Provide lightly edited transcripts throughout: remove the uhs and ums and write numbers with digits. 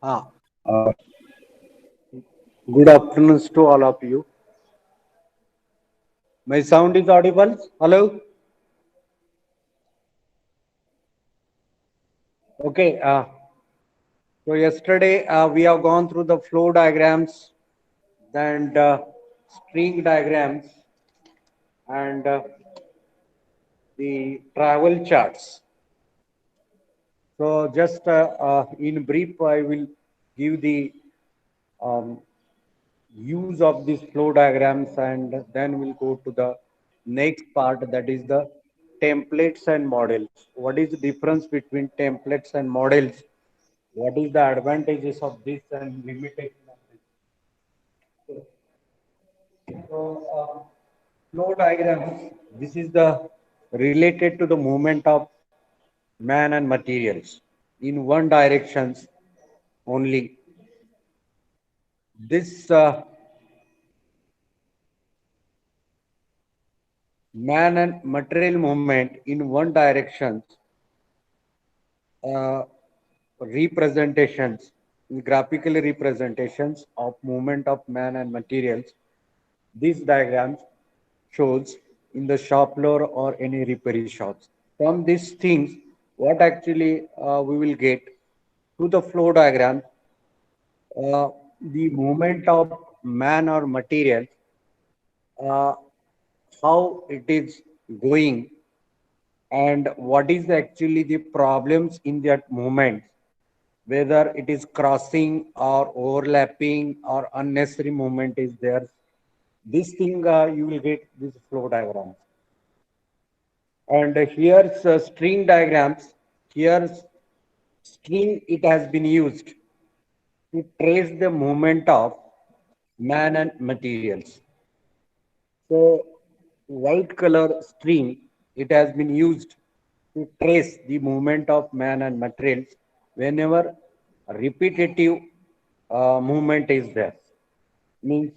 Ah, good afternoon to all of you. My sound is audible? Hello? Okay. So yesterday we have gone through the flow diagrams and string diagrams and the travel charts. So just in brief, I will give the um, use of these flow diagrams and then we'll go to the next part, that is the templates and models. What is the difference between templates and models? What is the advantages of this and limitation of this? So, flow diagrams, this is the related to the movement of man and materials in one directions only. This man and material movement in one direction uh, representations, graphical representations of movement of man and materials. These diagrams shows in the shop floor or any repair shops. From these things, what actually we will get to the flow diagram, uh, the movement of man or material, uh, how it is going, and what is actually the problems in that movement, whether it is crossing or overlapping or unnecessary movement is there. This thing you will get this flow diagram. And here's string diagrams. Here's string, it has been used to trace the movement of man and materials. So white color string, it has been used to trace the movement of man and materials whenever repetitive movement is there. Means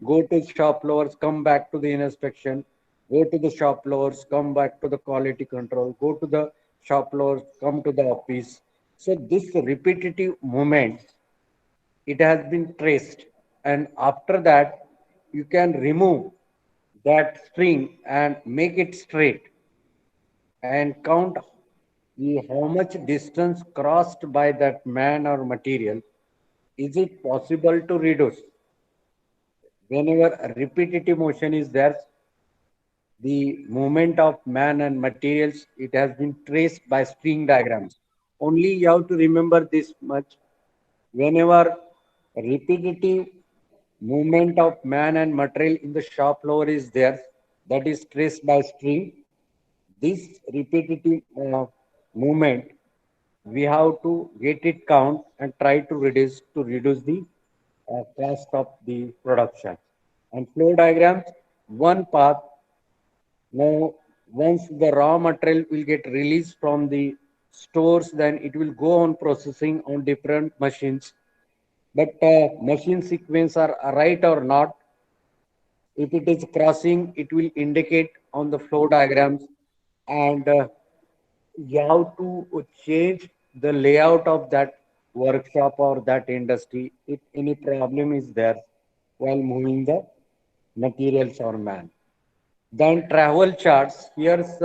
go to shop floors, come back to the inspection, go to the shop floors, come back to the quality control, go to the shop floors, come to the office. So this repetitive movement, it has been traced, and after that you can remove that string and make it straight and count how much distance crossed by that man or material. Is it possible to reduce? Whenever repetitive motion is there, the movement of man and materials, it has been traced by string diagrams. Only you have to remember this much. Whenever repetitive movement of man and material in the shop floor is there, that is traced by string. This repetitive movement, we have to get it count and try to reduce the cost of the production. And flow diagrams, one path. Now, once the raw material will get released from the stores, then it will go on processing on different machines. But machine sequence are right or not. If it is crossing, it will indicate on the flow diagrams, and you have to change the layout of that workshop or that industry if any problem is there while moving the materials or man. Then travel charts. Here's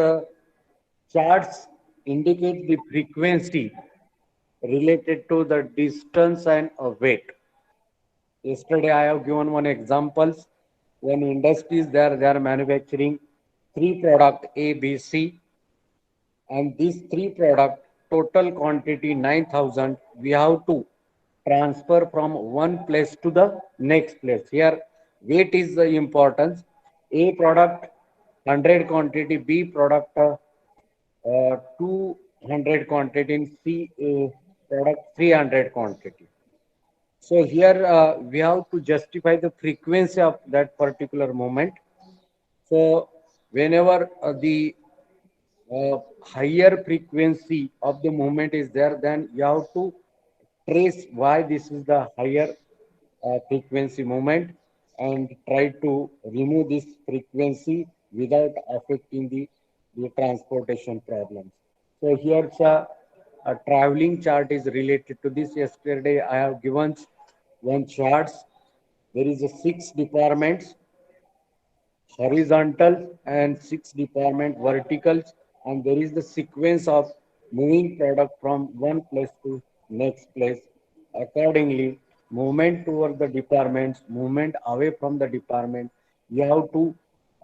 charts indicate the frequency related to the distance and weight. Yesterday I have given one examples. When industries there, they are manufacturing three product A, B, C, and these three product total quantity 9,000. We have to transfer from one place to the next place. Here weight is the importance. A product 100 quantity, B product 200 quantity, in C product 300 quantity. So here we have to justify the frequency of that particular moment. So whenever the higher frequency of the movement is there, then you have to trace why this is the higher frequency movement and try to remove this frequency without affecting the transportation problems. So here's A traveling chart is related to this. Yesterday, I have given one charts. There is a six departments horizontal and six department verticals, and there is the sequence of moving product from one place to next place. Accordingly, movement toward the departments, movement away from the department, you have to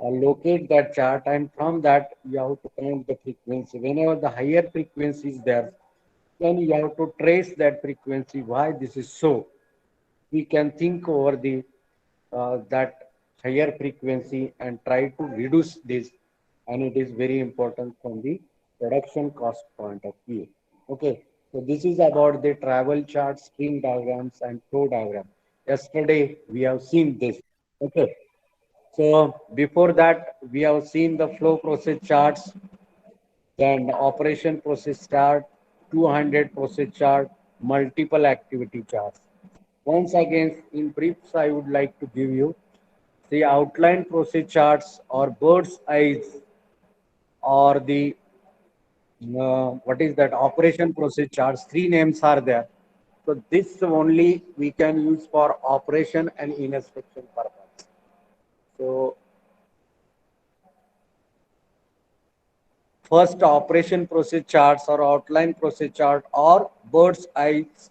locate that chart, and from that you have to count the frequency. Whenever the higher frequency is there, then you have to trace that frequency, why this is so. We can think over the that higher frequency and try to reduce this, and it is very important from the production cost point of view. Okay, so this is about the travel chart, string diagrams, and flow diagram. Yesterday we have seen this. Okay, so before that we have seen the flow process charts, then operation process chart, 200 process chart, multiple activity charts. Once again, in briefs, I would like to give you the outline process charts or bird's eyes, or the what is that operation process charts. Three names are there. So this only we can use for operation and inspection purpose. So first operation process charts or outline process chart or bird's eyes.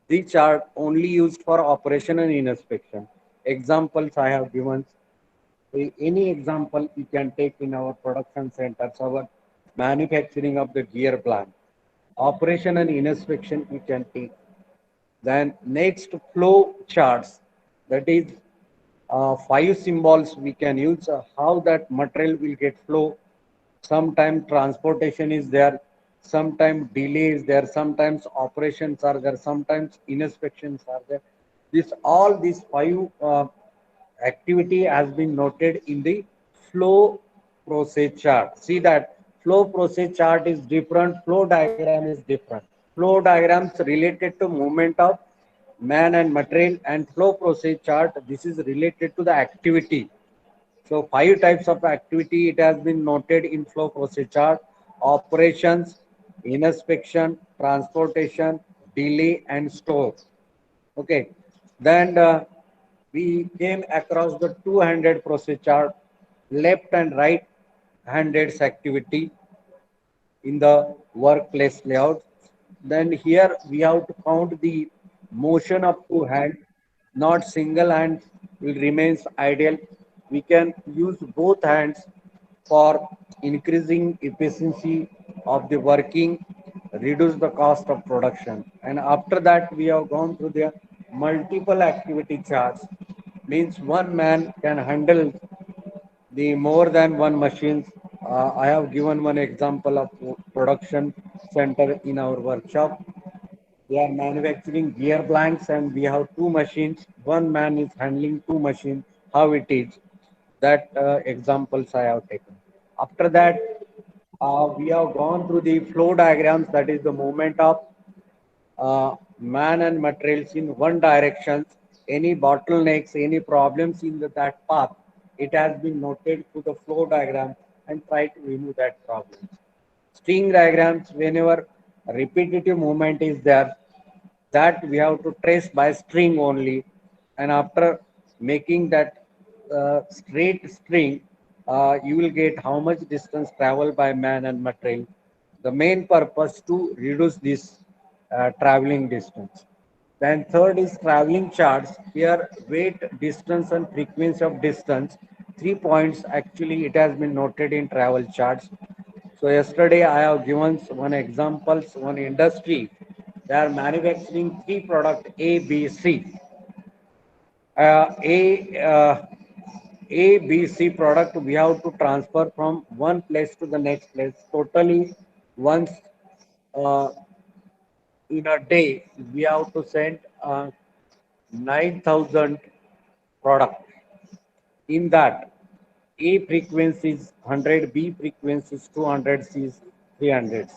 These are only used for operation and inspection. Examples I have given. Any example you can take in our production centers, our manufacturing of the gear plant, operation and inspection you can take. Then next, flow charts, that is five symbols we can use, how that material will get flow. Sometimes transportation is there, sometimes delay is there, sometimes operations are there, sometimes inspections are there. This all these five activity has been noted in the flow process chart. See that flow process chart is different, flow diagram is different. Flow diagrams related to movement of man and material, and flow process chart, this is related to the activity. So five types of activity it has been noted in flow process chart: operations, inspection, transportation, delay, and store. Okay. Then we came across the 200 process chart, left and right handed activity in the workplace layout. Then here we have to count the motion of two hands, not single hand will remains ideal. We can use both hands for increasing efficiency of the working, reduce the cost of production. And after that, we have gone through the multiple activity charts. Means one man can handle the more than one machines. I have given one example of production center in our workshop. We are manufacturing gear blanks and we have two machines. One man is handling two machines. How it is? That examples I have taken. After that, we have gone through the flow diagrams. That is the movement of man and materials in one direction. Any bottlenecks, any problems in that path, it has been noted to the flow diagram and try to remove that problem. String diagrams, whenever repetitive movement is there, that we have to trace by string only. And after making that straight string, you will get how much distance traveled by man and material. The main purpose to reduce this traveling distance. Then third is traveling charts. Here weight, distance, and frequency of distance. 3 points actually it has been noted in travel charts. So yesterday I have given one examples, one industry. They are manufacturing three product A, B, C. A, A, B, C product we have to transfer from one place to the next place. Totally once uh, in a day we have to send 9,000 product. In that, A frequency is 100, B frequency is 200, C is 300.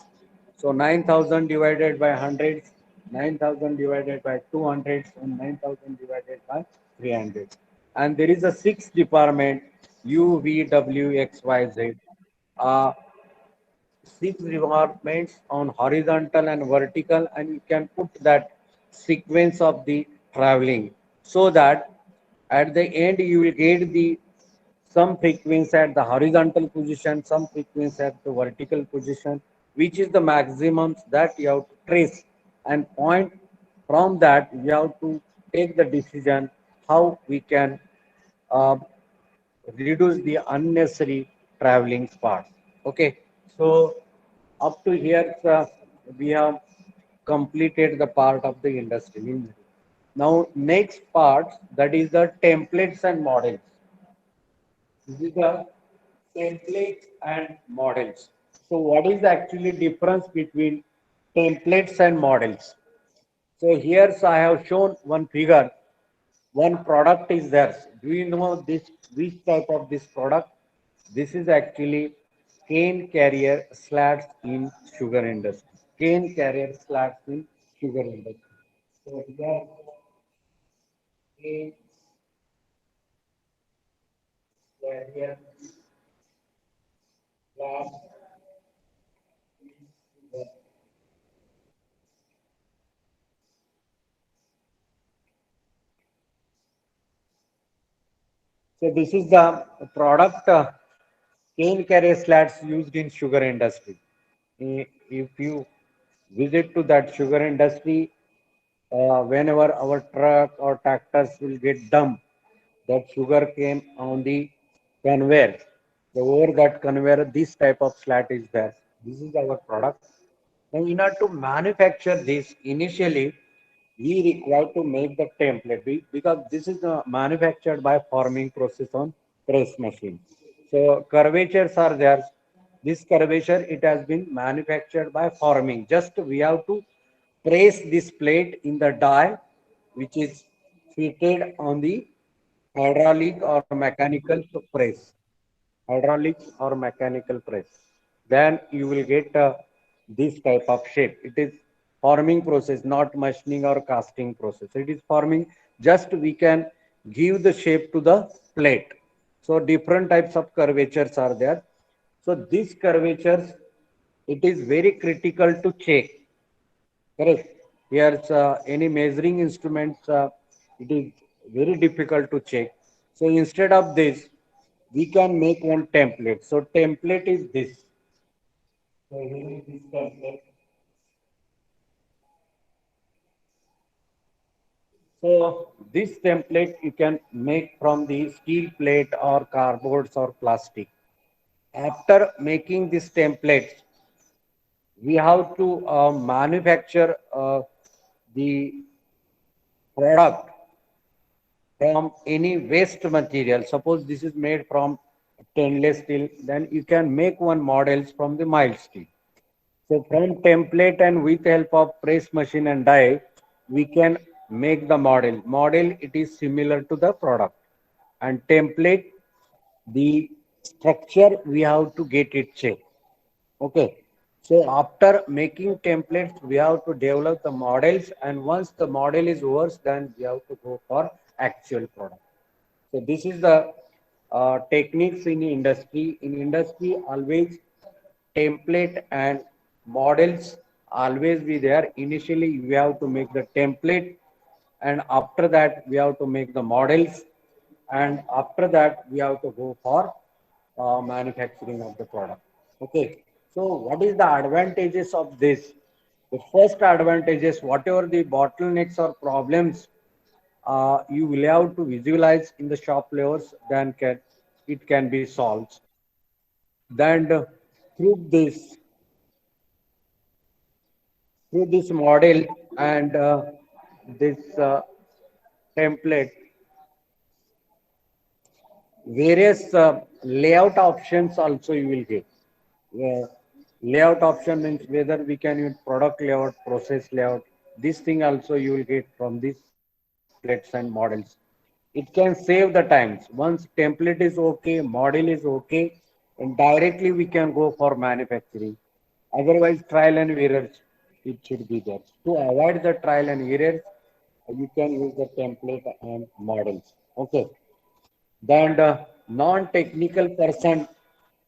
So 9,000 divided by 100, 9,000 divided by 200, and 9,000 divided by 300. And there is a sixth department, U, V, W, X, Y, Z. Uh, six requirements on horizontal and vertical, and you can put that sequence of the traveling so that at the end you will get the some frequency at the horizontal position, some frequency at the vertical position, which is the maximums that you have to trace and point. From that we have to take the decision how we can uh, reduce the unnecessary traveling parts. Okay, so up to here we have completed the part of the industrial engineering. Now next part, that is the templates and models. This is the templates and models. So what is the actually difference between templates and models? So here I have shown one figure. One product is there. Do you know this which type of this product? This is actually cane carrier slats in sugar industry. Cane carrier slats in sugar industry. So here cane carrier slats. So this is the product cane carrier slats used in sugar industry. If you visit to that sugar industry, whenever our truck or tractors will get dumped, that sugar came on the conveyor. So over that conveyor, this type of slat is there. This is our product. Now, in order to manufacture this, initially we require to make the template because this is manufactured by forming process on press machine. So curvatures are there. This curvature it has been manufactured by forming. Just we have to press this plate in the die, which is fitted on the hydraulic or mechanical press. Hydraulics or mechanical press. Then you will get this type of shape. It is forming process, not machining or casting process. It is forming. Just we can give the shape to the plate. So different types of curvatures are there. So these curvatures, it is very critical to check. Correct. Here, any measuring instruments, it is very difficult to check. So instead of this, we can make one template. So template is this. So here is this template. So this template you can make from the steel plate or cardboards or plastic. After making this template, we have to manufacture the product from any waste material. Suppose this is made from stainless steel, then you can make one models from the mild steel. So from template and with help of press machine and die, we can make the model. Model, it is similar to the product. And template, the structure, we have to get it checked. Okay. So after making templates, we have to develop the models. And once the model is over, then we have to go for actual product. So this is the techniques in industry. In industry, always template and models always be there. Initially, we have to make the template, and after that, we have to make the models, and after that, we have to go for manufacturing of the product. Okay. So, what is the advantages of this? The first advantage is whatever the bottlenecks or problems you will have to visualize in the shop levels, then it can be solved. Then through this model and this template, various layout options also you will get. Uh, Layout option means whether we can use product layout, process layout. This thing also you will get from these templates and models. It can save the times. Once template is okay, model is okay, and directly we can go for manufacturing. Otherwise, trial and errors, it should be there. To avoid the trial and errors, you can use the template and models. Okay. Then the non-technical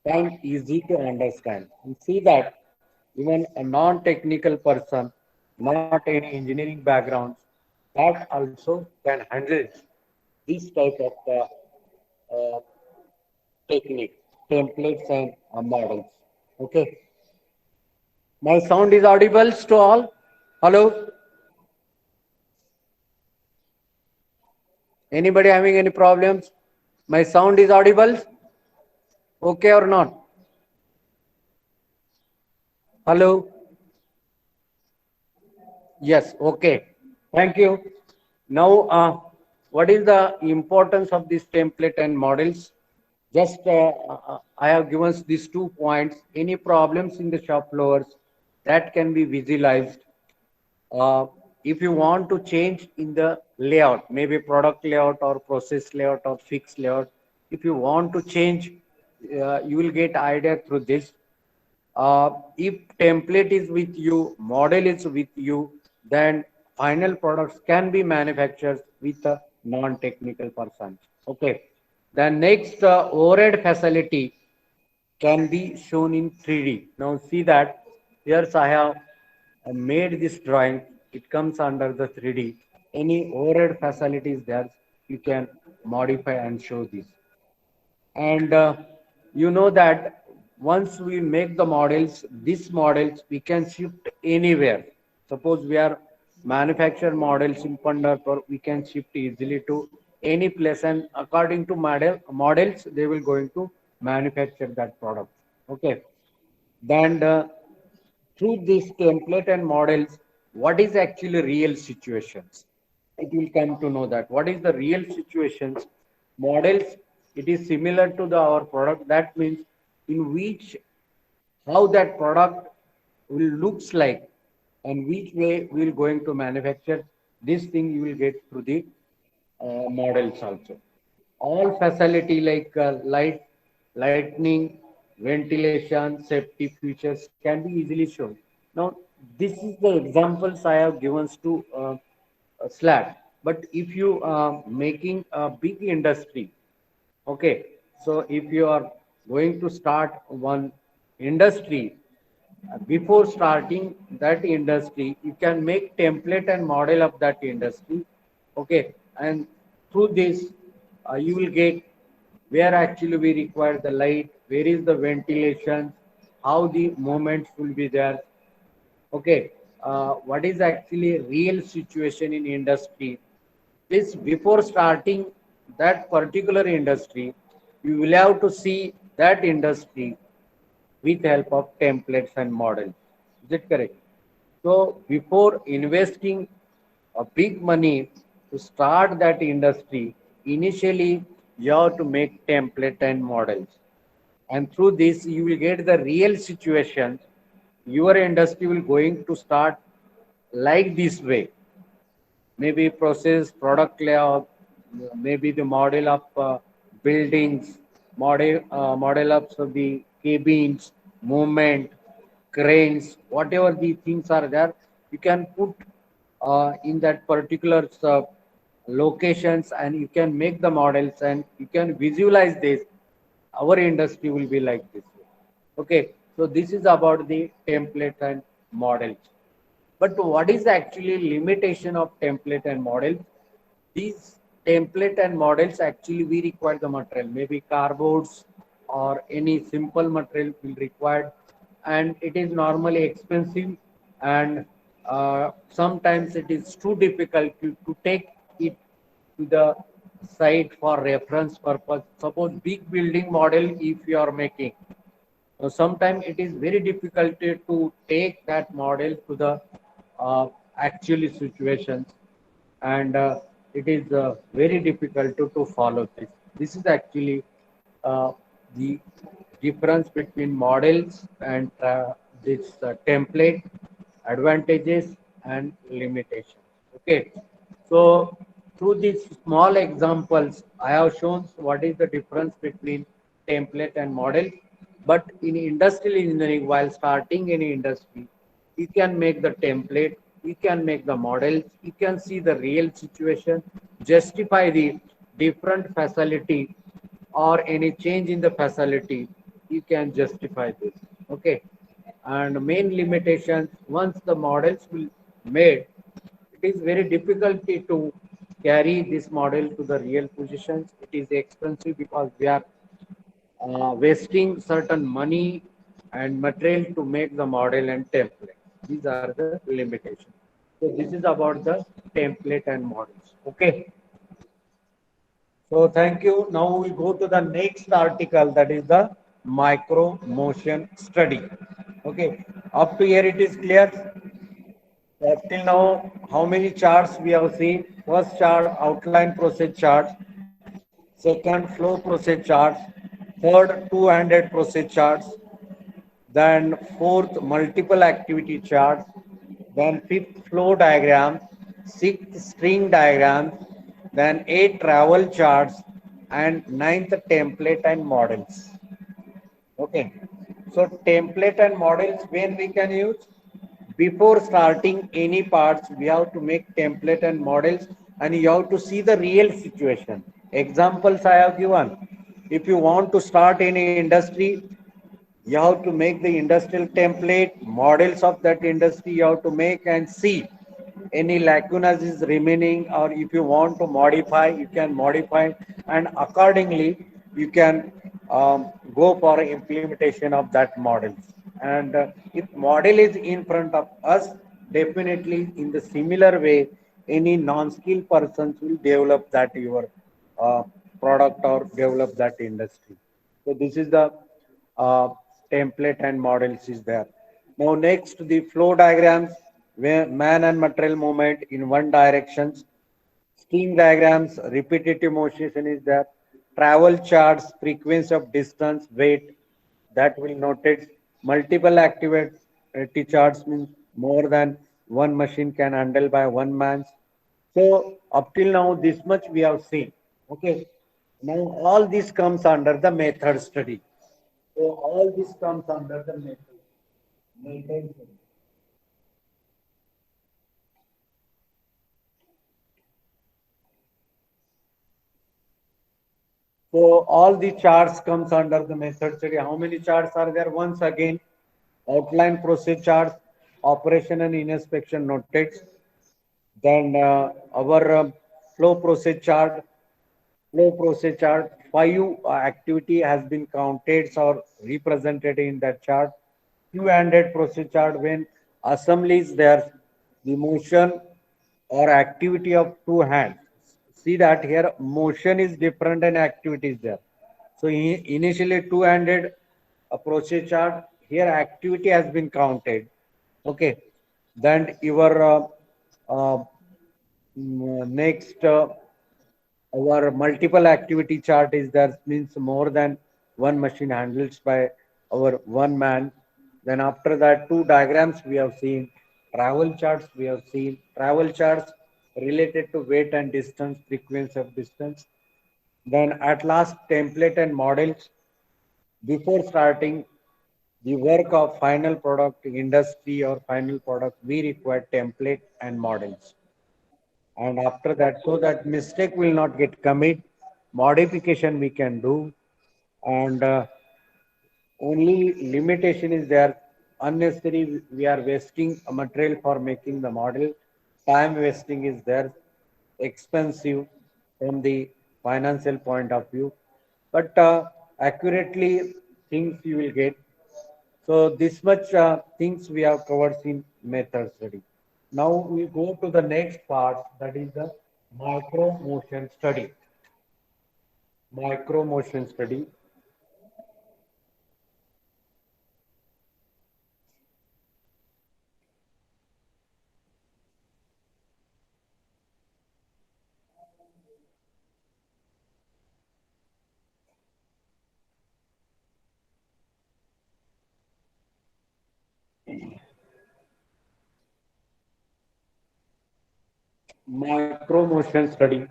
and easy to understand. You see that even a non-technical person, not any engineering background, that also can handle this type of technique, templates and models. Okay. My sound is audible to all. Hello. Anybody having any problems? My sound is audible. Okay or not? Hello. Yes. Okay. Thank you. Now, what is the importance of this template and models? Just I have given these 2 points. Any problems in the shop floors that can be visualized. Uh, if you want to change in the layout, maybe product layout or process layout or fixed layout, if you want to change, you will get idea through this. If template is with you, model is with you, then final products can be manufactured with a non-technical person. Okay. The next overhead facility can be shown in 3D. Now see that here I have made this drawing. It comes under the 3D. Any overhead facilities there, you can modify and show this. And you know that once we make the models, these models we can shift anywhere. Suppose we are manufacture models in Pandharpur, we can shift easily to any place, and according to models, they will going to manufacture that product. Okay. Then through this template and models, what is actually real situations? It will come to know that what is the real situations. Models, it is similar to our product. That means in which how that product will looks like and which way we will going to manufacture this thing, you will get through the models also. All facility like lightning, ventilation, safety features can be easily shown. Now this is the examples I have given to a slab. But if you are making a big industry, okay, so if you are going to start one industry, before starting that industry, you can make template and model of that industry. Okay. And through this, you will get where actually we require the light, where is the ventilation, how the movements will be there. Okay. What is actually real situation in industry. This before starting that particular industry, you will have to see that industry with help of templates and models. Is it correct? So before investing a big money to start that industry, initially you have to make template and models. And through this, you will get the real situation. Your industry will going to start like this way. Maybe process, product layout, maybe the model of buildings, model of the cabins, movement, cranes, whatever the things are there, you can put in that particular locations, and you can make the models and you can visualize this. Our industry will be like this. Okay, so this is about the template and models. But what is actually limitation of template and models? These template and models actually we require the material, maybe cardboards or any simple material will required, and it is normally expensive, and sometimes it is too difficult to take it to the site for reference purpose. Suppose big building model if you are making, sometimes it is very difficult to take that model to the actual situations, and it is very difficult to follow this. This is actually uh, the difference between models and this template, advantages and limitations. Okay, so through these small examples, I have shown what is the difference between template and model. But in industrial engineering, while starting any industry, you can make the template, you can make the models, you can see the real situation, justify the different facility or any change in the facility. you can justify this. Okay. And main limitations, once the models will made, it is very difficult to carry this model to the real positions. It is expensive because we are wasting certain money and material to make the model and template. These are the limitations. So this is about the template and models. Okay. So thank you. Now we go to the next article, that is the micro motion study. Okay. Up to here it is clear. Till now, how many charts we have seen? First chart, outline process chart. Second, flow process charts. Third, two-handed process charts. Then fourth, multiple activity chart. Then fifth, flow diagram. Sixth, string diagram. Then eight, travel charts. And ninth, template and models. Okay. So template and models, when we can use? Before starting any parts, we have to make template and models, and you have to see the real situation. Examples I have given. If you want to start any industry, you have to make the industrial template, models of that industry you have to make and see any lacunas is remaining, or if you want to modify, you can modify, and accordingly you can go for implementation of that model. And if model is in front of us, definitely in the similar way, any non-skilled persons will develop that your uh, product or develop that industry. So this is the uh, template and models is there. Now next, the flow diagrams, where man and material movement in one direction. String diagrams, repetitive motion is there. Travel charts, frequency of distance, weight, that will notate. Multiple activity charts means more than one machine can handle by one man. So up till now, this much we have seen. Okay. Now all this comes under the method study. So all this comes under the method. Method study. So all the charts comes under the method study. How many charts are there? Once again, outline process charts, operation and inspection notates. Then our flow process chart, five activity has been counted or represented in that chart. Two-handed process chart, when assembly is there, the motion or activity of two hands. See that here motion is different and activity is there. So initially two-handed process chart, here activity has been counted. Okay. Then your uh, next our multiple activity chart is there, means more than one machine handles by our one man. Then after that, two diagrams we have seen, travel charts we have seen, travel charts related to weight and distance, frequency of distance. Then at last, template and models. Before starting the work of final product industry or final product, we require template and models. And after that, so that mistake will not get commit, modification we can do. And only limitation is there, unnecessary we are wasting a material for making the model, time wasting is there, expensive from the financial point of view, but accurately things you will get. So this much things we have covered in method study. Now we go to the next part, that is the micro motion study. Micro motion study. Micro motion study.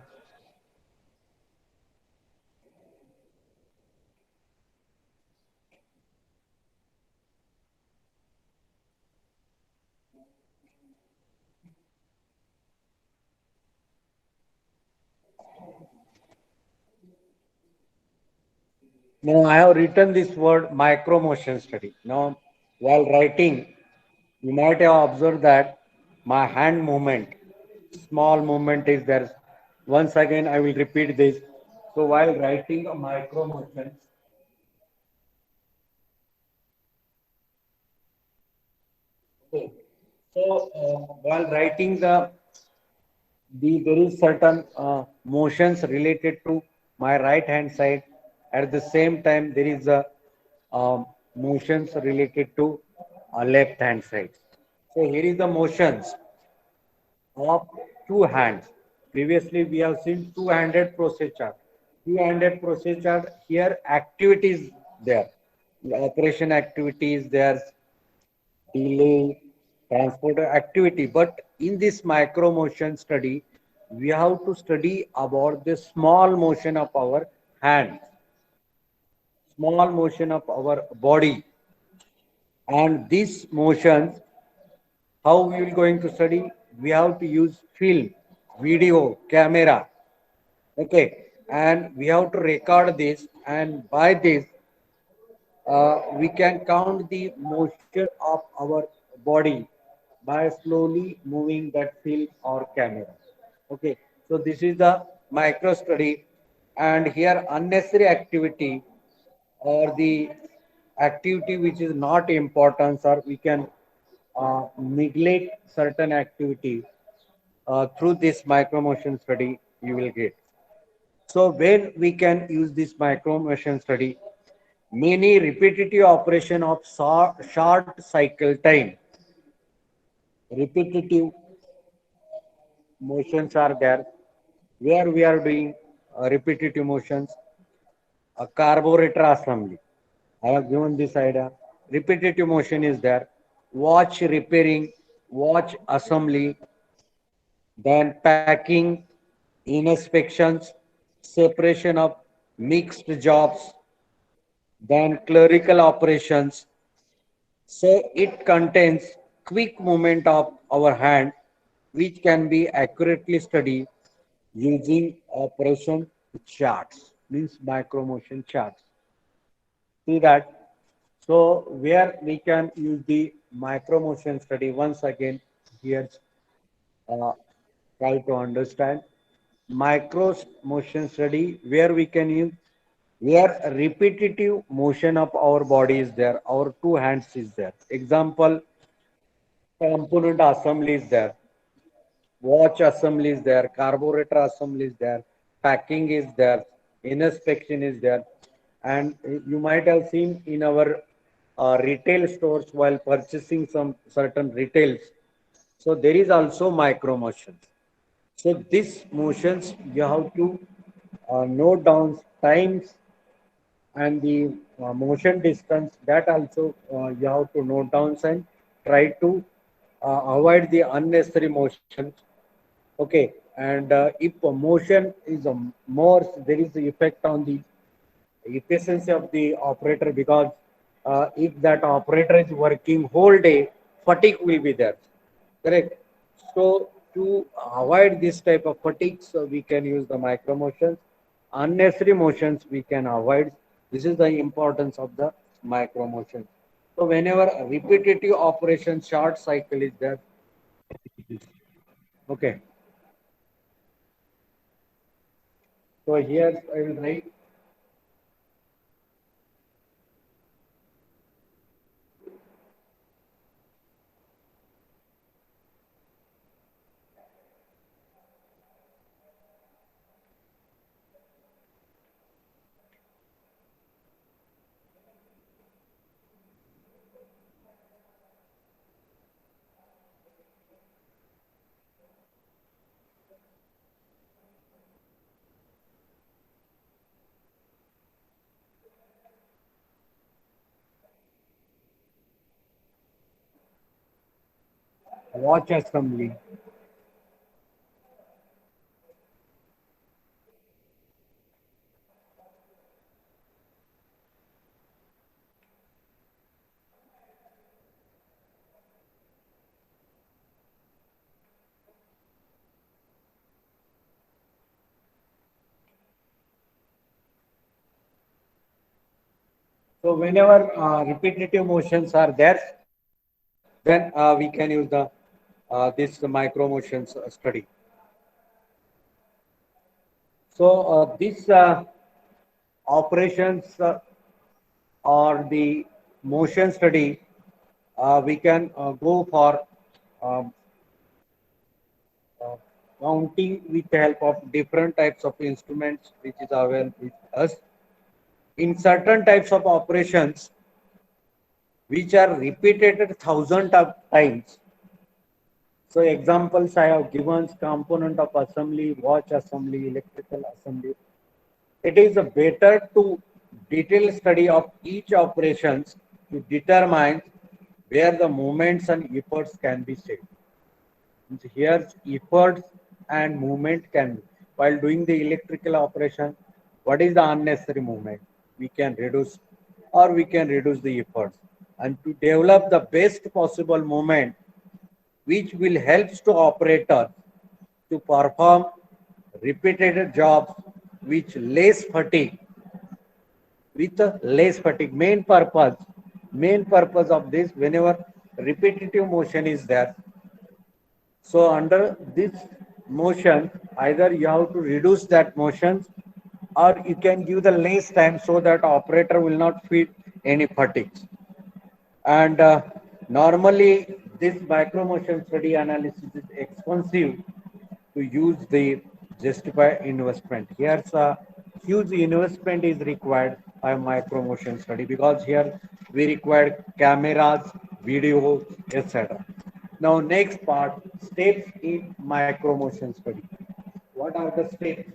Now I have written this word micro motion study. Now, while writing, you might have observed that my hand movement, small movement is there. Once again, I will repeat this. So while writing a micro motion, okay. So while writing there is certain motions related to my right hand side. At the same time, there is a motions related to left hand side. So here is the motions of two hands. Previously, we have seen two-handed procedure. Two-handed procedure here activities there. The operation activities there, delay, transport activity. But in this micro motion study, we have to study about the small motion of our hand, small motion of our body. And this motions, how we will going to study? We have to use film, video, camera. Okay. And we have to record this. And by this, we can count the motion of our body by slowly moving that film or camera. Okay, so this is the micro study, and here unnecessary activity or the activity which is not important, or we can neglect certain activity through this micro motion study you will get. So when we can use this micro motion study, many repetitive operation of short cycle time, repetitive motions are there where we are doing repetitive motions, a carburetor assembly. I have given this idea. Repetitive motion is there. Watch repairing, watch assembly, then packing, inspections, separation of mixed jobs, then clerical operations. So it contains quick movement of our hand which can be accurately studied using operation charts, means micro motion charts. See that? So where we can use the micro motion study once again here, uh, try to understand micro motion study where we can use where repetitive motion of our body is there, our two hands is there. Example, component assembly is there, watch assembly is there, carburetor assembly is there, packing is there, inspection is there, and you might have seen in our retail stores while purchasing some certain retails. So there is also micro motions. So these motions you have to note down times and the motion distance, that also you have to note down and try to avoid the unnecessary motions. Okay, and if motion is more, there is the effect on the efficiency of the operator because if that operator is working whole day, fatigue will be there. Correct. So to avoid this type of fatigue, so we can use the micro motions. Unnecessary motions we can avoid. This is the importance of the micro motion. So whenever repetitive operation short cycle is there, okay. So here I will write watch assembly. So whenever repetitive motions are there, then we can use the this micro motions study. So this operations or the motion study, we can go for um, uh, counting with the help of different types of instruments which is available with us. In certain types of operations which are repeated thousand of times. So examples I have given: component of assembly, watch assembly, electrical assembly. It is better to detailed study of each operations to determine where the movements and efforts can be saved. Here efforts and movement can be. While doing the electrical operation, what is the unnecessary movement? We can reduce or we can reduce the efforts. And to develop the best possible movement which will help to operator to perform repeated jobs with less fatigue, main purpose of this, whenever repetitive motion is there, so under this motion, either you have to reduce that motion or you can give the less time so that operator will not feel any fatigue. And normally this micro motion study analysis is expensive to use the justify investment. Here's a huge investment is required by micro motion study because here we require cameras, video, etc. Now next part, steps in micro motion study. What are the steps?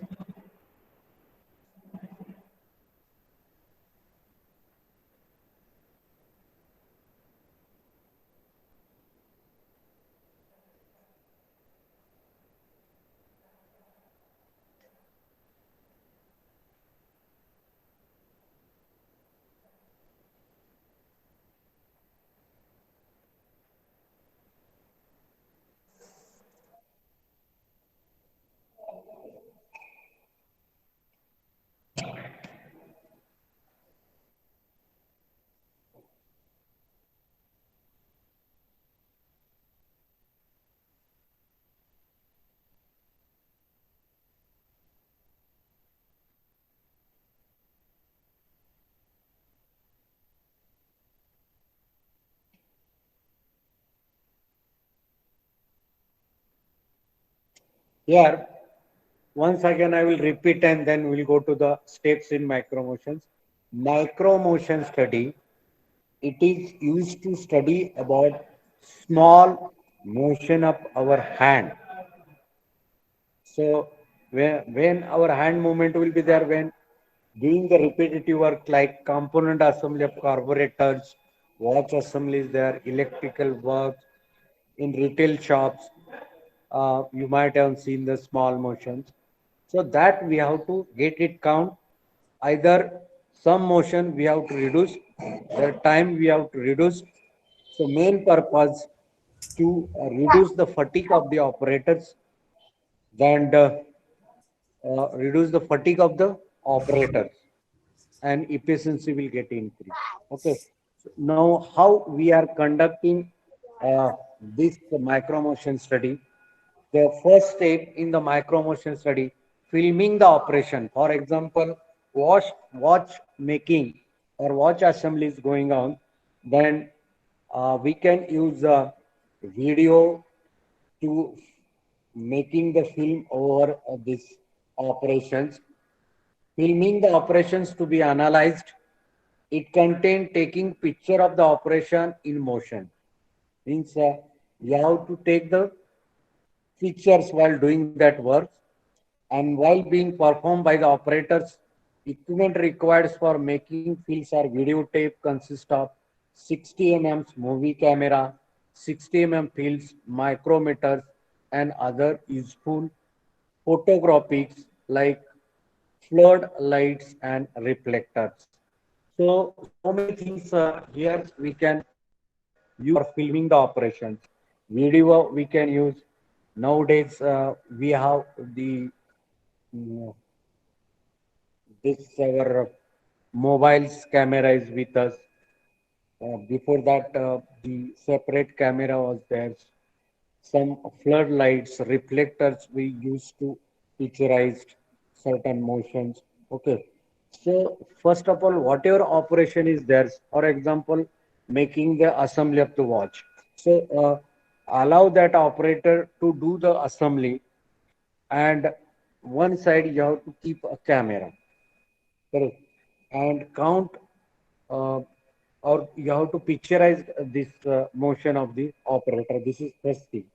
Here, once again, I will repeat and then we'll go to the steps in micro motions. Micro motion study, it is used to study about small motion of our hand. So when our hand movement will be there when doing the repetitive work like component assembly of carburetors, watch assembly is there, electrical work in retail shops, you might have seen the small motions. So that we have to get it count. Either some motion we have to reduce, the time we have to reduce. So main purpose to reduce the fatigue of the operators and reduce the fatigue of the operators and efficiency will get increased. Okay. So now how we are conducting this micro motion study? The first step in the micro motion study, filming the operation. For example, watch making or watch assembly is going on, then we can use a video to making the film over this operations. Filming the operations to be analyzed. It contain taking picture of the operation in motion. Means you have to take the pictures while doing that work and while being performed by the operators. Equipment required for making films or videotape consist of 60 mm movie camera, 60 films, micrometers, and other useful photographics like floodlights and reflectors. So many things here we can use for filming the operations. Video we can use. Nowadays we have the this our mobiles camera is with us. Before that, the separate camera was there. Some floodlights, reflectors we used to picturize certain motions. Okay. So first of all, whatever operation is there, for example, making the assembly of the watch. So allow that operator to do the assembly, and one side you have to keep a camera, correct, and count, uh, or you have to picturize this motion of the operator. This is first thing.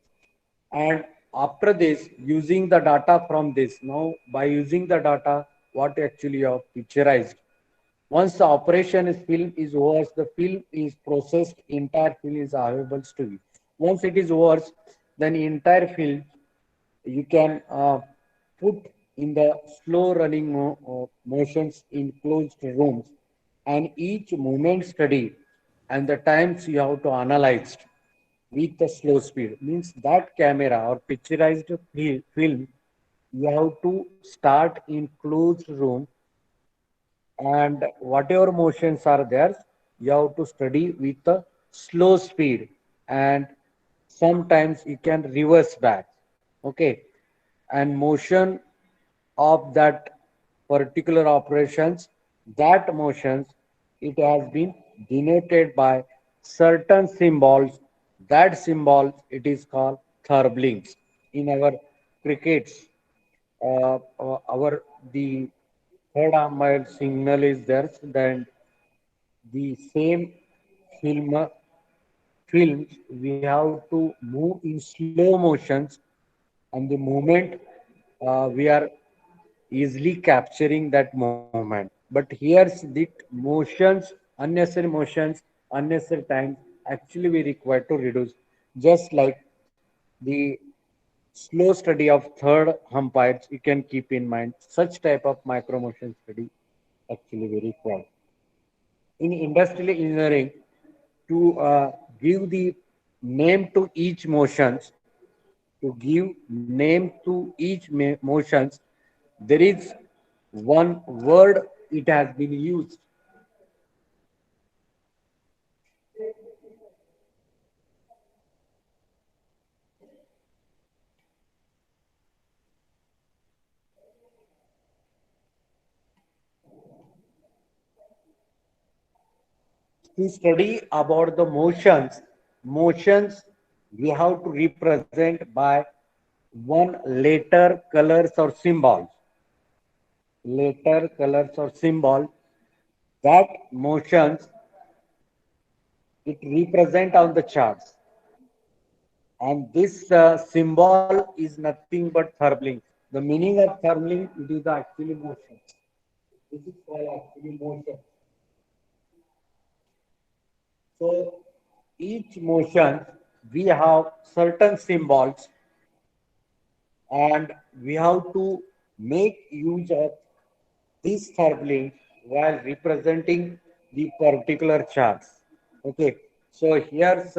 And after this, using the data from this, now by using the data, what actually you have picturized. Once the operation is film is over, the film is processed, entire film is available to you. Once it is over, then entire film you can put in the slow running motions in closed rooms, and each movement study and the times you have to analyze with the slow speed means that camera or picturized film you have to start in closed room, and whatever motions are there you have to study with the slow speed, and sometimes you can reverse back. Okay. And motion of that particular operations, that motions, it has been denoted by certain symbols. That symbol, it is called thurblings. In our crickets, our the third umpire signal is there, then the same film films we have to move in slow motions, and the moment we are easily capturing that moment. But here's the motions, unnecessary motions, unnecessary time, actually we require to reduce. Just like the slow study of third umpires, you can keep in mind such type of micro motion study actually we require. In industrial engineering, to give the name to each motions, to give name to each motions, there is one word it has been used. To study about the motions we have to represent by one letter, colors or symbols. Letter, colors or symbol, that motions it represent on the charts. And this symbol is nothing but thurling. The meaning of thurling, it is the actually motion. This is called actually motion. So each motion, we have certain symbols, and we have to make use of this thurling while representing the particular charts. Okay. So here's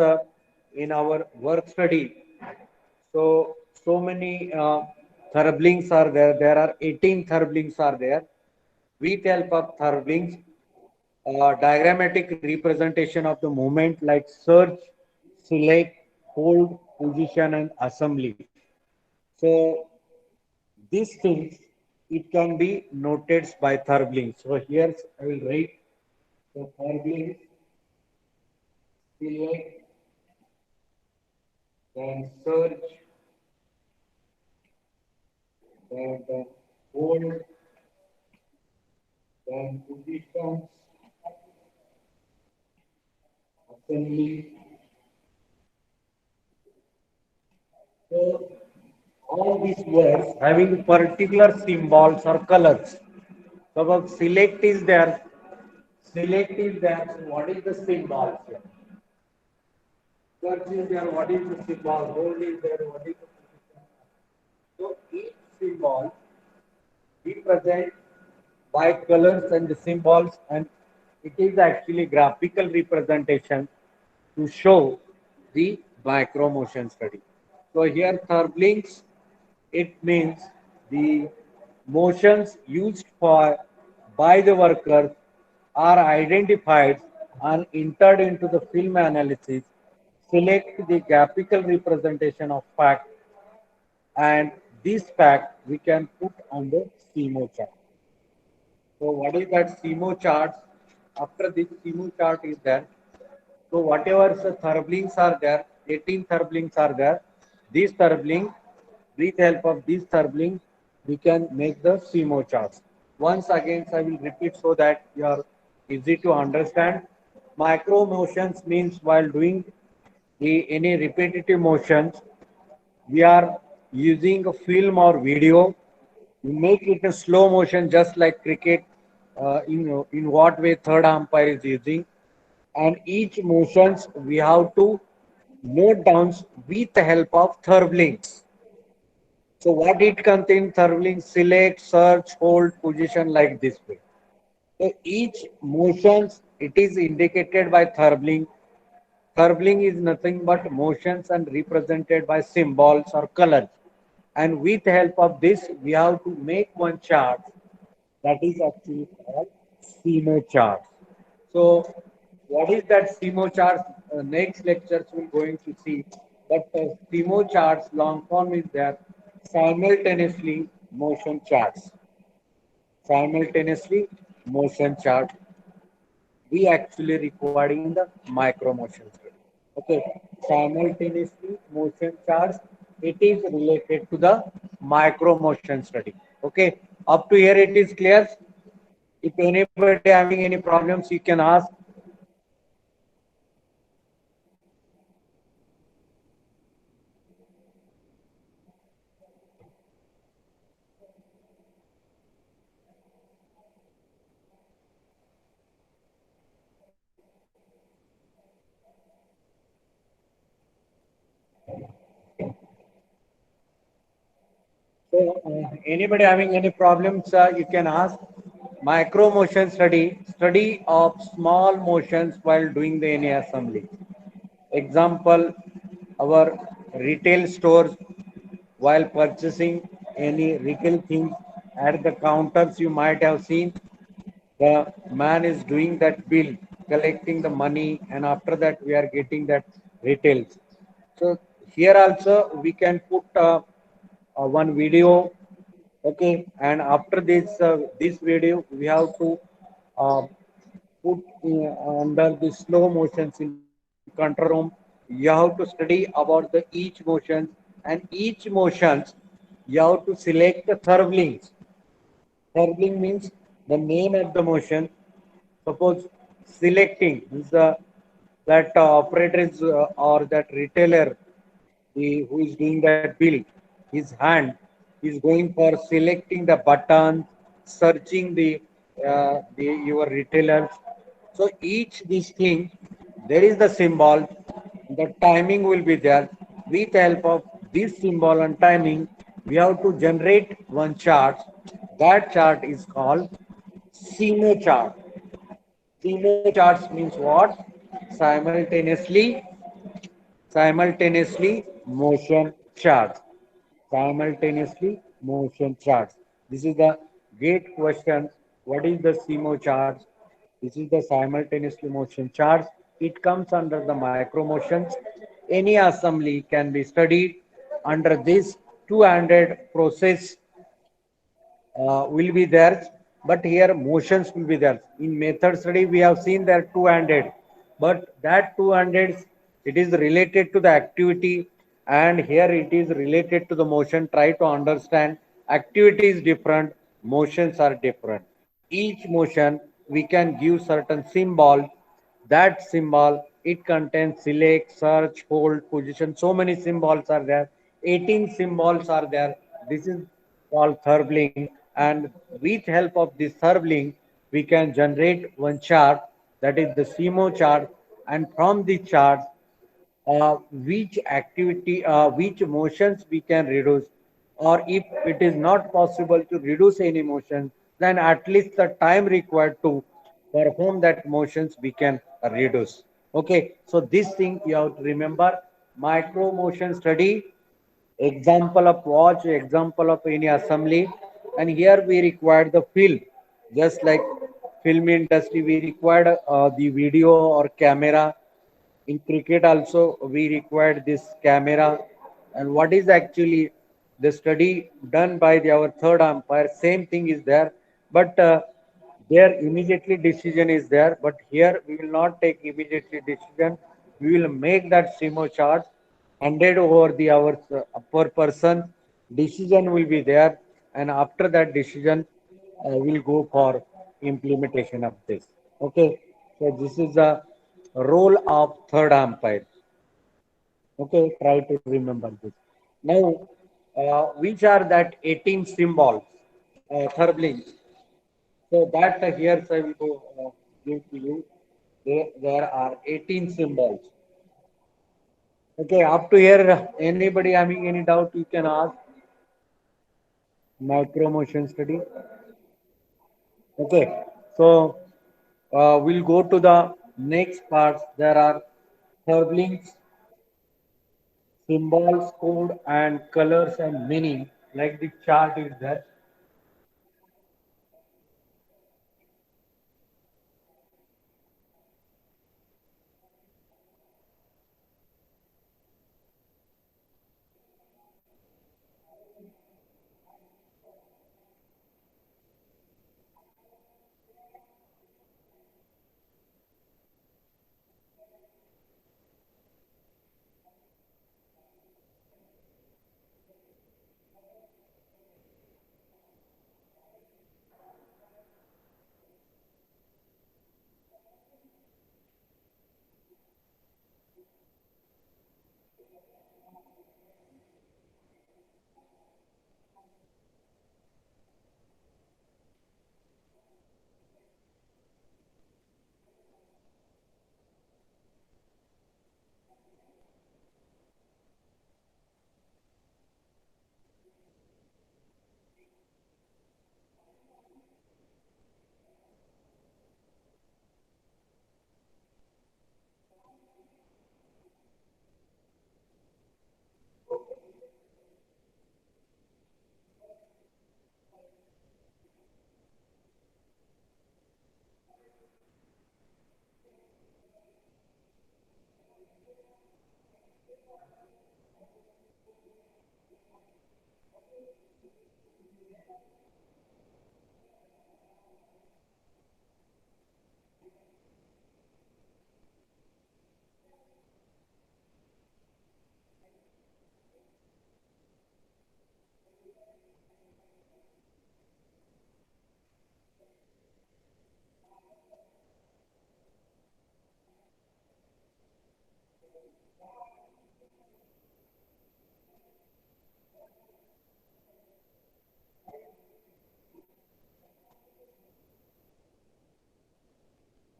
in our work study. So so many thurblings are there. There are 18 thurblings are there. With help of thurblings, diagrammatic representation of the movement like search, select, hold, position, and assembly. So these things it can be noted by thurblings. So here I will write the thurblings, select, then search, then hold, then position, assembly. So all these words having particular symbols or colors. So select is there. Select is there. So what is the symbol? Search is there. What is the symbol? Hold is there. What is the so each symbol represent by colors and the symbols, and it is actually graphical representation to show the micro motion study. So here thurblings, it means the motions used for by the workers are identified and entered into the film analysis, select the graphical representation of fact, and this fact we can put on the CMO chart. So what is that CMO chart? After this CMO chart is there. So whatever the therblings are there, 18 therblings are there. These therblings, with help of these therblings, we can make the CMO charts. Once again, I will repeat so that you are easy to understand. Micro motions means while doing any repetitive motions, we are using a film or video. We make it a slow motion, just like cricket. In what way third umpire is using, and each motions we have to note down with the help of therblings. So what it contains, therblings, select, search, hold, position, like this way. So each motions it is indicated by thirbling. Thirbling is nothing but motions and represented by symbols or colors. And with help of this, we have to make one chart that is actually called CMO chart. So, what is that CMO chart? Next lectures we're going to see. But CMO charts, long form is there, simultaneously motion charts. Simultaneously motion chart. We actually required in the micro motion study. Okay, simultaneously motion charts. It is related to the micro motion study. Okay, up to here it is clear. If anybody having any problems, you can ask. So, anybody having any problems, you can ask. Micro motion study of small motions while doing the any assembly. Example, our retail stores while purchasing any retail things at the counters, you might have seen the man is doing that bill, collecting the money, and after that we are getting that retails. So here also we can put one video, okay, and after this video we have to uh, put under the slow motions in control room. You have to study about the each motions, and each motions you have to select the therblings. Therbling means the name of the motion. Suppose selecting is the that operator is or that retailer who is doing that bill, his hand is going for selecting the button, searching the your retailers. So each this thing, there is the symbol, the timing will be there. With the help of this symbol and timing, we have to generate one chart. That chart is called CMO chart. CMO charts means what? Simultaneously simultaneously motion charts. Simultaneously motion charts. This is the gate question. What is the CMO charts? This is the simultaneously motion charts. It comes under the micro motions. Any assembly can be studied under this two-handed process will be there, but here motions will be there. In method study, we have seen that two-handed, but that two-handed, it is related to the activity, and here it is related to the motion. Try to understand. Activity is different, motions are different. Each motion, we can give certain symbol. That symbol, it contains select, search, hold, position. So many symbols are there. 18 symbols are there. This is called Thurbling, and with help of this Thurbling, we can generate one chart, that is the CMO chart, and from the chart, which activity, which motions we can reduce, or if it is not possible to reduce any motion, then at least the time required to perform that motions we can reduce. Okay, so this thing you have to remember. Micro motion study, example of watch, example of any assembly, and here we require the film, just like film industry, we required the video or camera. In cricket also, we required this camera. And what is actually the study done by our third umpire? Same thing is there, but there immediately decision is there. But here we will not take immediately decision. We will make that SIMO chart handed over the our per person. Decision will be there, and after that decision, we'll go for implementation of this. Okay, so this is the role of third umpire. Okay, try to remember this. Now, which are that 18 symbols, Thurblings? So that here I will go give to you. There are 18 symbols. Okay, up to here, anybody having any doubt, you can ask. Micro motion study. Okay, so we'll go to the next part. There are Thurblings, symbols, code, and colors and meaning, like the chart is there.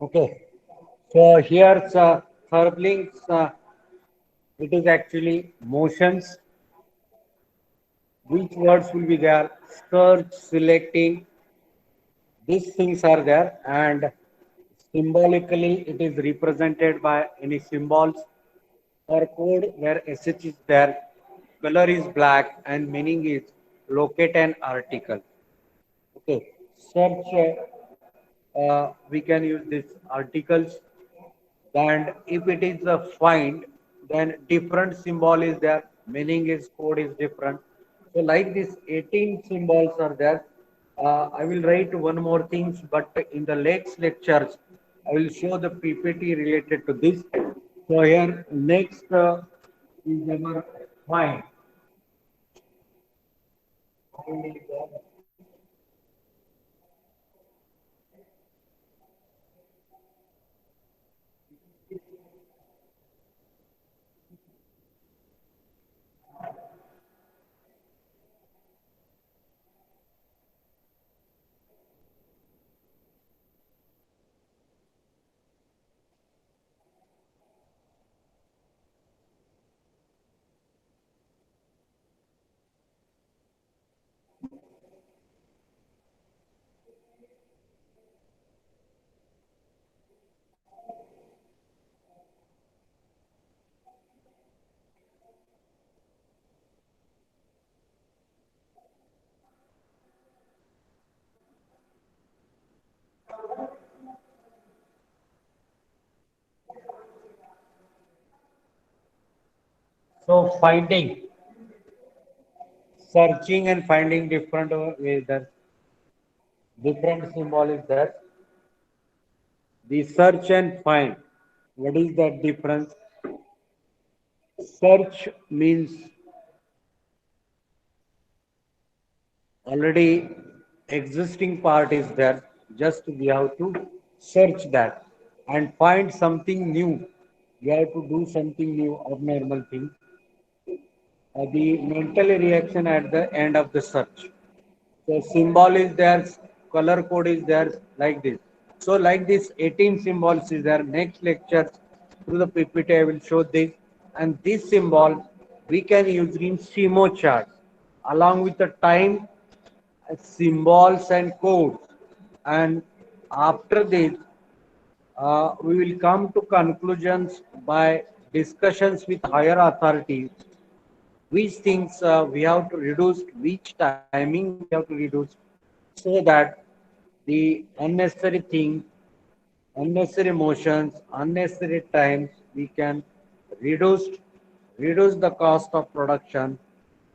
Okay, so here's Thurblings. It is actually motions. Which words will be there? Search, selecting. These things are there, and symbolically it is represented by any symbols or code where SH is there. Color is black, and meaning is locate an article. Okay, search. We can use these articles, and if it is a find, then different symbol is there, meaning is code is different. So like this 18 symbols are there. I will write one more things, but in the next lectures I will show the PPT related to this. So here next is our find. So finding, searching and finding different ways. That different symbol is there. The search and find. What is that difference? Search means already existing part is there. Just we have to search that and find something new. We have to do something new, abnormal thing. The mental reaction at the end of the search. So symbol is there, color code is there, like this. So like this 18 symbols is there. Next lecture through the PPT I will show this. And this symbol we can use in CMO chart along with the time, symbols and codes. And after this, we will come to conclusions by discussions with higher authorities which things we have to reduce, which timing we have to reduce, so that the unnecessary thing, unnecessary motions, unnecessary times we can reduce, reduce the cost of production,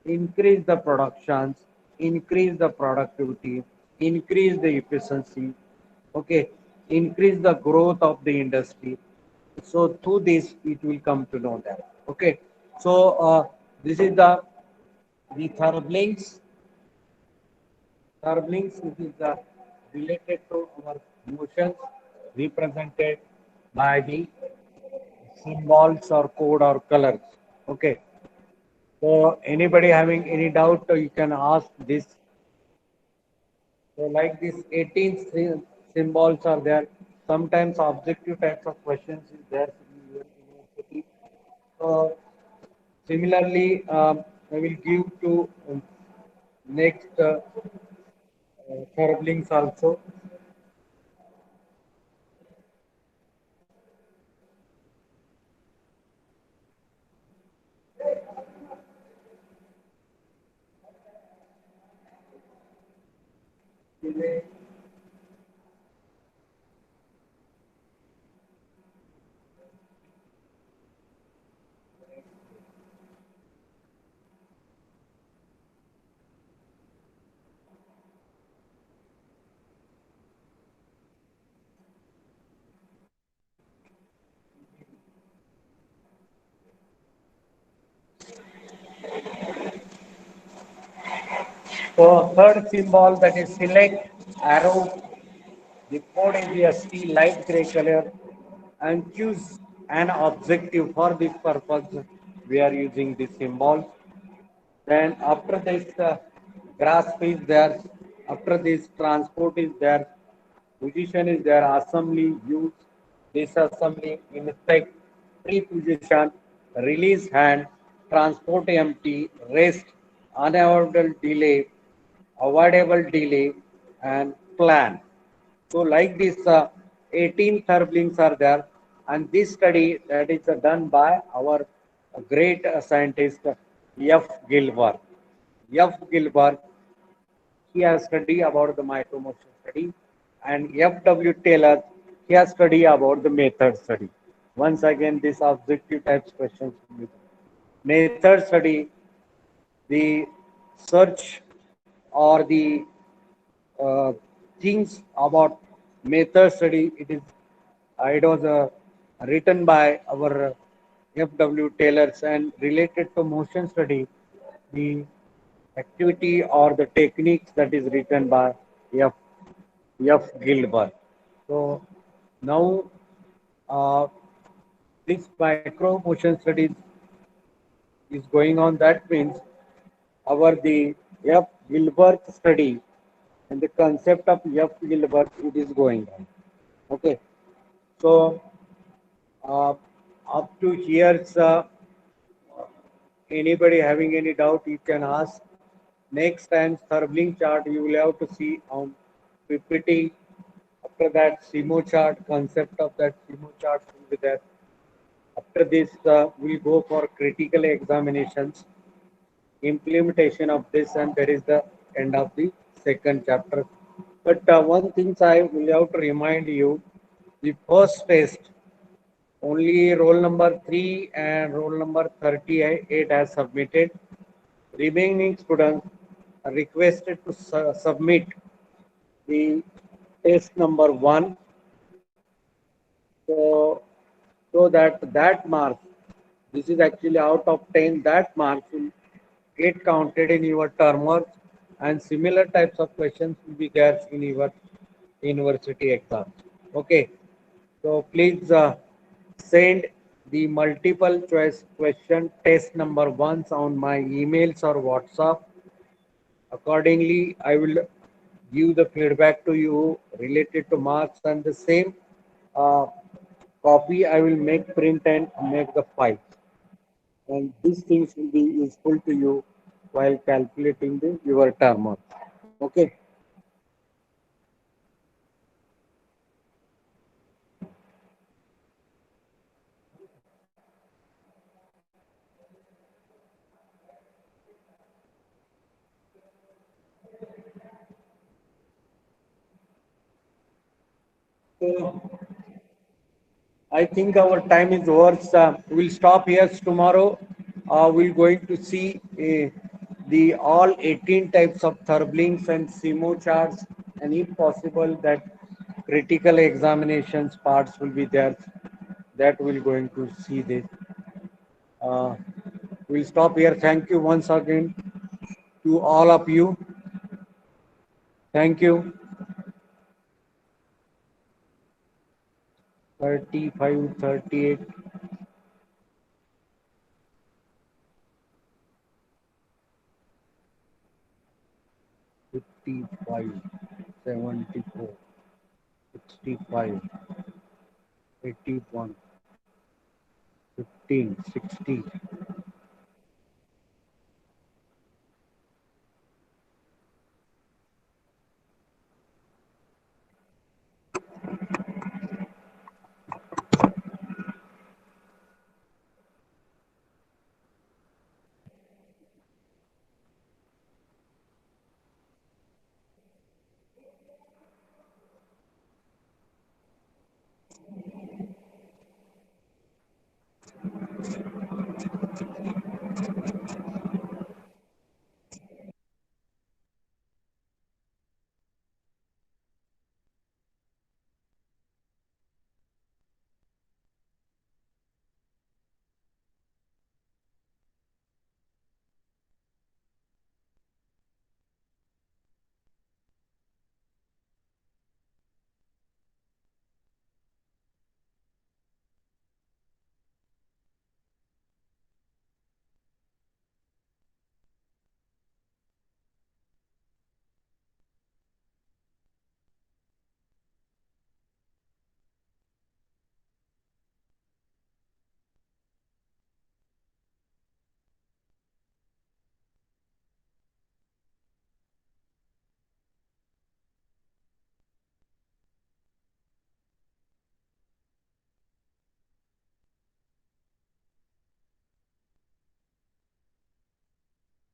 increase the productions, increase the productivity, increase the efficiency, okay, increase the growth of the industry. So through this, it will come to know that. Okay. So this is the third links. Third links, which is related to our emotions represented by the symbols or code or colors. Okay. So anybody having any doubt, you can ask this. So like this 18 symbols are there. Sometimes objective types of questions is there in your university. So similarly, I will give to next third links also. So third symbol, that is select arrow. The code is a steel light gray color and choose an objective for this purpose. We are using this symbol. Then after this grasp is there. After this transport is there. Position is there. Assembly use. Disassembly inspect. Pre-position. Release hand. Transport empty. Rest. Unavoidable delay. Avoidable delay and plan. So like this, 18 third are there, and this study that is done by our great scientist F. Gilbert. F. Gilbert, he has studied about the micromotion study, and F. W. Taylor, he has studied about the method study. Once again, this objective types questions. Method study, the search or the uh, things about method study. It was written by our F.W. Taylors and related to motion study, the activity or the techniques that is written by F. F. Gilbert. So now uh, this micro motion studies is going on. That means our the F. Gilbert study and the concept of F. Gilbert it is going on. Okay. So uh, up to here, anybody having any doubt, you can ask. Next time, Sterling chart you will have to see on PPT. After that, SIMO chart, concept of that SIMO chart will be there. After this, we'll go for critical examinations, implementation of this, and that is the end of the second chapter. But one thing I will have to remind you, the first test Only roll number 3 and roll number 38 has submitted. Remaining students are requested to submit the test number 1. So, so that mark, this is actually out of 10, that mark will get counted in your term work, and similar types of questions will be there in your university exam. Okay, so please send the multiple choice question test number ones on my emails or WhatsApp. Accordingly, I will give the feedback to you related to marks, and the same uh, copy I will make print and make the file. And these things will be useful to you while calculating your term marks. Okay. So I think our time is over. We'll stop here tomorrow. We're going to see the all 18 types of therblings and SIMO charts, and if possible, that critical examinations parts will be there. That we're going to see this. Uh, we'll stop here. Thank you once again to all of you. Thank you. 35, 38, 55, 74, 65, 81, 15, 60.